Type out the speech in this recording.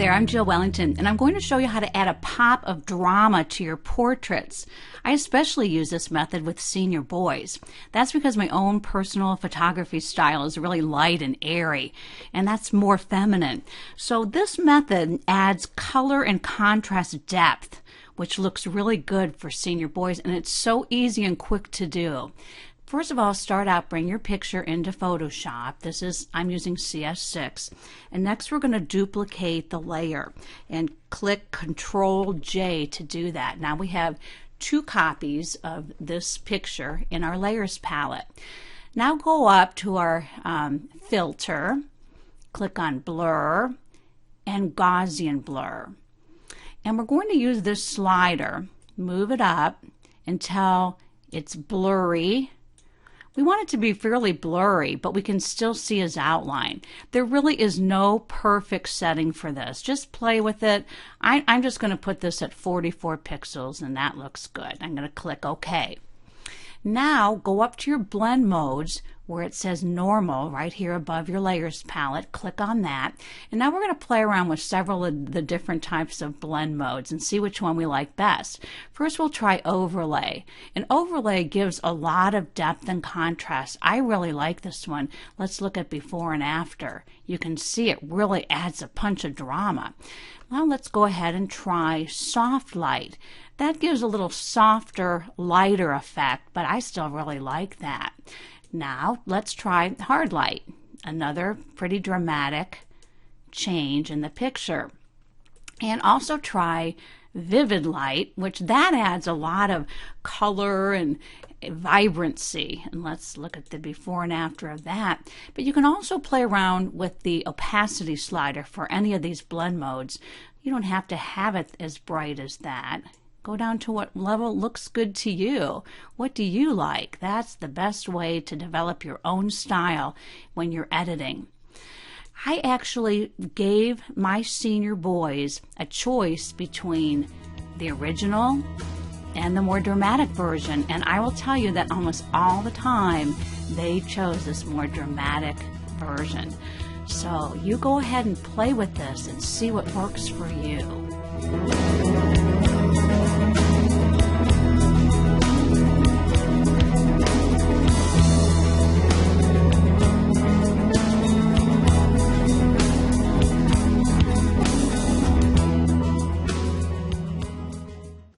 there, I'm Jill Wellington, and I'm going to show you how to add a pop of drama to your portraits. I especially use this method with senior boys. That's because my own personal photography style is really light and airy, and that's more feminine. So this method adds color and contrast depth, which looks really good for senior boys, and it's so easy and quick to do. First of all, start out, bring your picture into Photoshop. I'm using CS6. And next we're going to duplicate the layer and click Control-J to do that. Now we have 2 copies of this picture in our layers palette. Now go up to our filter, click on blur and Gaussian blur. And we're going to use this slider, move it up until it's blurry. We want it to be fairly blurry, but we can still see his outline. There really is no perfect setting for this. Just play with it. I'm just going to put this at 44 pixels, and that looks good. I'm going to click OK. Now go up to your blend modes where it says normal right here above your layers palette. Click on that. And now we're going to play around with several of the different types of blend modes and see which one we like best. First we'll try overlay. And overlay gives a lot of depth and contrast. I really like this one. Let's look at before and after. You can see it really adds a punch of drama. Now let's go ahead and try soft light. That gives a little softer, lighter effect, but I still really like that. Now let's try hard light, another pretty dramatic change in the picture. And also try vivid light, which that adds a lot of color and vibrancy. And let's look at the before and after of that. But you can also play around with the opacity slider for any of these blend modes. You don't have to have it as bright as that. Go down to what level looks good to you. What do you like? That's the best way to develop your own style when you're editing. I actually gave my senior boys a choice between the original and the more dramatic version, and I will tell you that almost all the time they chose this more dramatic version. So you go ahead and play with this and see what works for you.